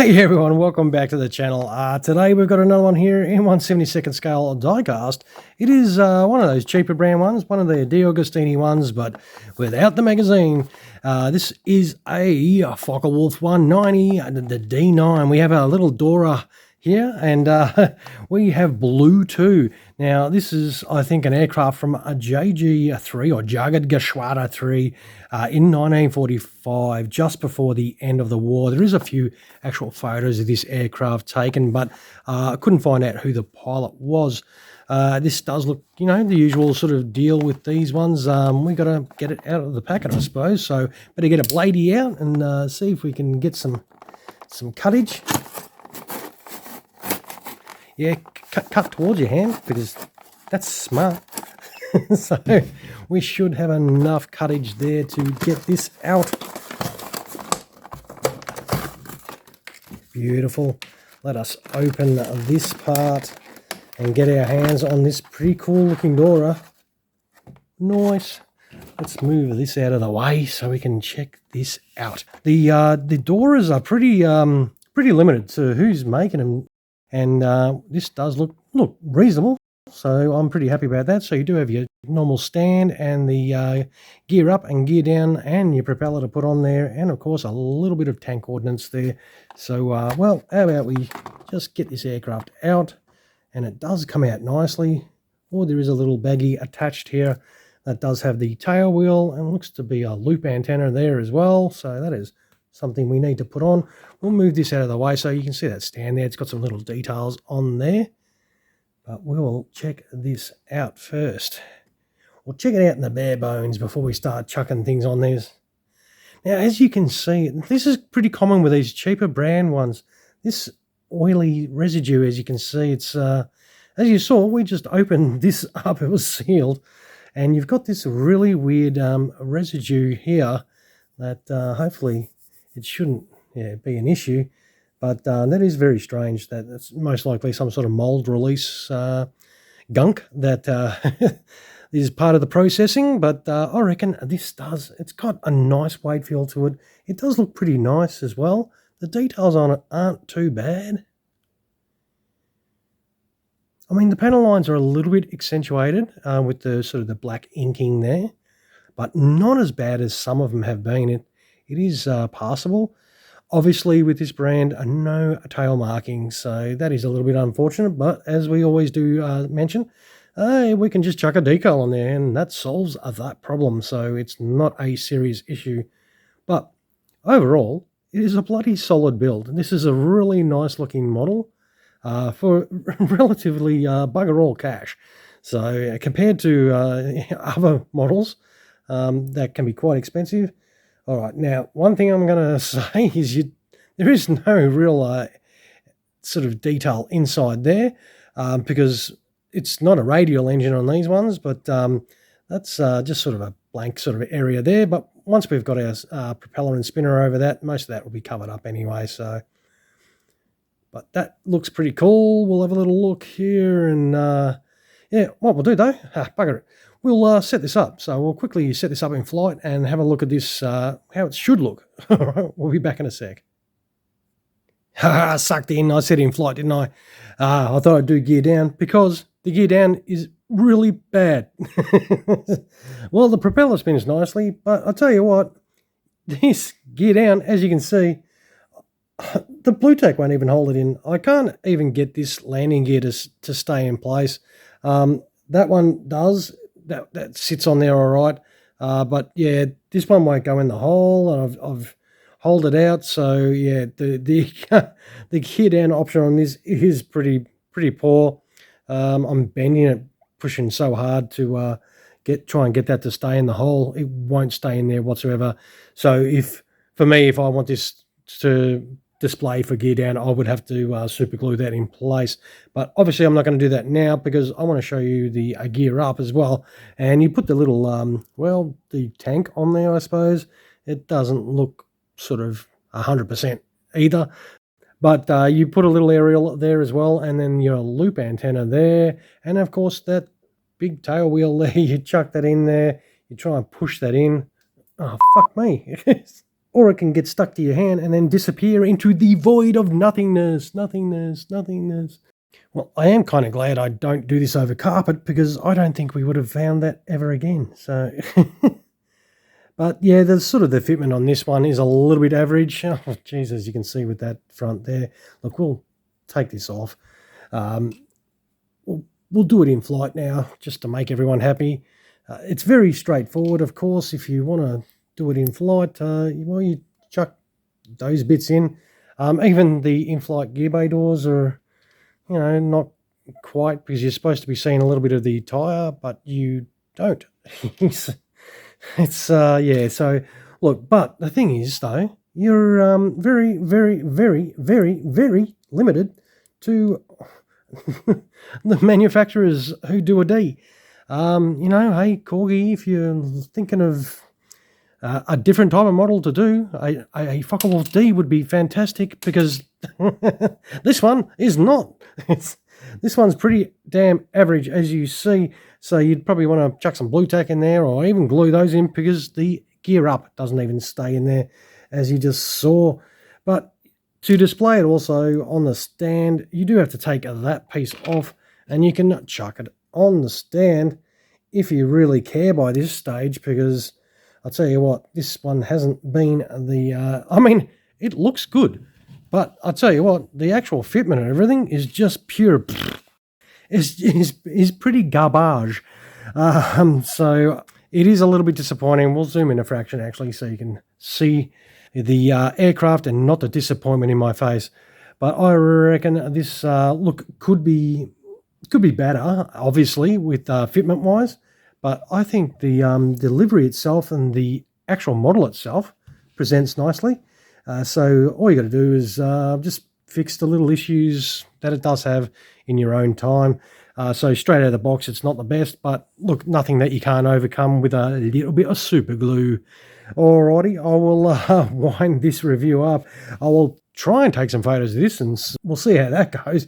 Hey everyone, welcome back to the channel. Today we've got another one here in 1/72nd scale diecast. It is one of those cheaper brand ones, one of the DeAgostini ones, but without the magazine. This is a Focke-Wulf 190, the D-9. We have a little Dora here, and we have blue too. Now this is, I think, an aircraft from a JG3 or Jagged 3 in 1945, just before the end of the war. There is a few actual photos of this aircraft taken, but I couldn't find out who the pilot was. This does look, you know, the usual sort of deal with these ones. We got to get it out of the packet, I suppose. So better get a bladey out and see if we can get some cuttage. Yeah, cut towards your hand, because that's smart. So we should have enough cuttage there to get this out. Beautiful. Let us open this part and get our hands on this pretty cool looking Dora. Nice. Let's move this out of the way so we can check this out. The Doras are pretty limited to who's making them. And this does look reasonable, so I'm pretty happy about that. So you do have your normal stand and the gear up and gear down and your propeller to put on there, and of course a little bit of tank ordnance there. So well, how about we just get this aircraft out, and it does come out nicely. Oh, there is a little baggie attached here that does have the tail wheel, and looks to be a loop antenna there as well, so that is something we need to put on. We'll move this out of the way so you can see that stand there. It's got some little details on there, but we'll check this out first. We'll check it out in the bare bones before we start chucking things on this. Now, as you can see, this is pretty common with these cheaper brand ones. This oily residue, as you can see, it's as you saw, we just opened this up, it was sealed, and you've got this really weird residue here that hopefully it shouldn't be an issue, but that is very strange. That it's most likely some sort of mold release gunk that is part of the processing, but I reckon it's got a nice weight feel to it. It does look pretty nice as well. The details on it aren't too bad. I mean, the panel lines are a little bit accentuated with the sort of the black inking there, but not as bad as some of them have been. It is passable. Obviously, with this brand, no tail marking, so that is a little bit unfortunate, but as we always do mention, we can just chuck a decal on there, and that solves that problem, so it's not a serious issue. But overall, it is a bloody solid build. This is a really nice-looking model for relatively bugger all cash. So compared to other models that can be quite expensive. All right, now, one thing I'm going to say is there is no real sort of detail inside there because it's not a radial engine on these ones, but that's just sort of a blank sort of area there. But once we've got our propeller and spinner over that, most of that will be covered up anyway. So, but that looks pretty cool. We'll have a little look here, and yeah, what we'll do though, bugger it. We'll set this up. So we'll quickly set this up in flight and have a look at this, how it should look. All right, we'll be back in a sec. Sucked in. I said in flight, didn't I? I thought I'd do gear down because the gear down is really bad. Well, the propeller spins nicely, but I'll tell you what, this gear down, as you can see, the blue tack won't even hold it in. I can't even get this landing gear to stay in place. That one does. That sits on there all right, but yeah, this one won't go in the hole, and I've holed it out. So yeah, the gear down option on this is pretty poor. I'm bending it, pushing so hard to try and get that to stay in the hole. It won't stay in there whatsoever. So if I want this to display for gear down, I would have to super glue that in place, but obviously I'm not going to do that now because I want to show you the gear up as well. And you put the little well, the tank on there, I suppose. It doesn't look sort of 100% either, but you put a little aerial there as well, and then your loop antenna there, and of course that big tail wheel there, you chuck that in there, you try and push that in. Oh, fuck me. or it can get stuck to your hand and then disappear into the void of nothingness, nothingness, nothingness. Well, I am kind of glad I don't do this over carpet, because I don't think we would have found that ever again. So, but yeah, the sort of the fitment on this one is a little bit average. Oh, Jesus, you can see with that front there. Look, we'll take this off. We'll do it in flight now, just to make everyone happy. It's very straightforward, of course. If you want to do it in flight, well, you chuck those bits in. Even the in-flight gear bay doors are, you know, not quite, because you're supposed to be seeing a little bit of the tyre, but you don't. Yeah, so look, but the thing is, though, you're very, very, very, very, very limited to the manufacturers who do a D. You know, hey, Corgi, if you're thinking of a different type of model to do, a Focke-Wulf D would be fantastic, because this one is not. This one's pretty damn average, as you see. So you'd probably want to chuck some blue tack in there, or even glue those in, because the gear up doesn't even stay in there, as you just saw. But to display it also on the stand, you do have to take that piece off, and you can chuck it on the stand if you really care by this stage, because I'll tell you what, this one hasn't been the... I mean, it looks good, but I'll tell you what, the actual fitment and everything is just pure... is pretty garbage. So it is a little bit disappointing. We'll zoom in a fraction, actually, so you can see the aircraft and not the disappointment in my face. But I reckon this look could be better, obviously, with fitment wise, but I think the delivery itself and the actual model itself presents nicely. So all you got to do is just fix the little issues that it does have in your own time. So straight out of the box, it's not the best, but look, nothing that you can't overcome with a little bit of super glue. Alrighty, I will wind this review up. I will try and take some photos of this, and we'll see how that goes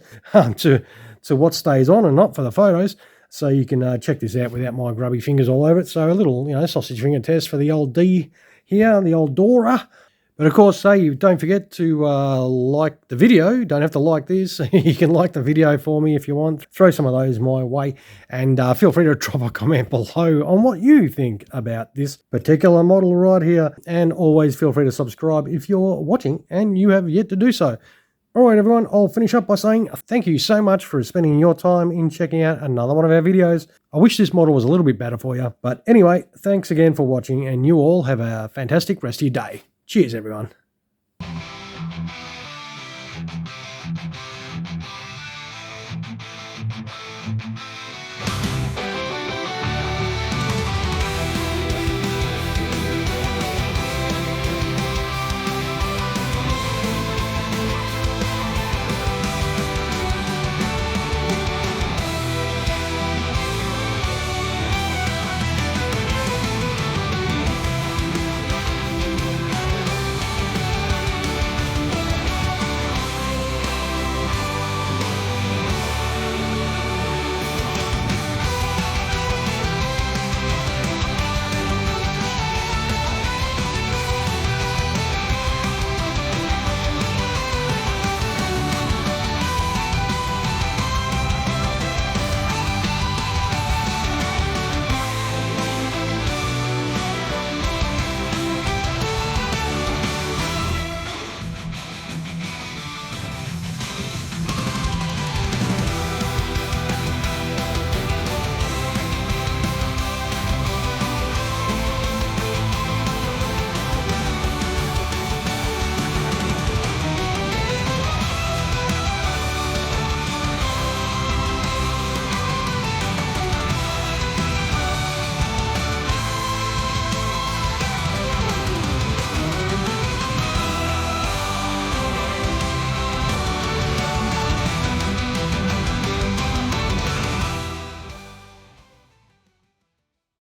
to what stays on and not for the photos. So you can check this out without my grubby fingers all over it. So a little, you know, sausage finger test for the old D here, the old Dora. But of course, you don't forget to like the video. You don't have to like this. You can like the video for me if you want. Throw some of those my way. And feel free to drop a comment below on what you think about this particular model right here. And always feel free to subscribe if you're watching and you have yet to do so. All right, everyone, I'll finish up by saying thank you so much for spending your time in checking out another one of our videos. I wish this model was a little bit better for you. But anyway, thanks again for watching, and you all have a fantastic rest of your day. Cheers, everyone.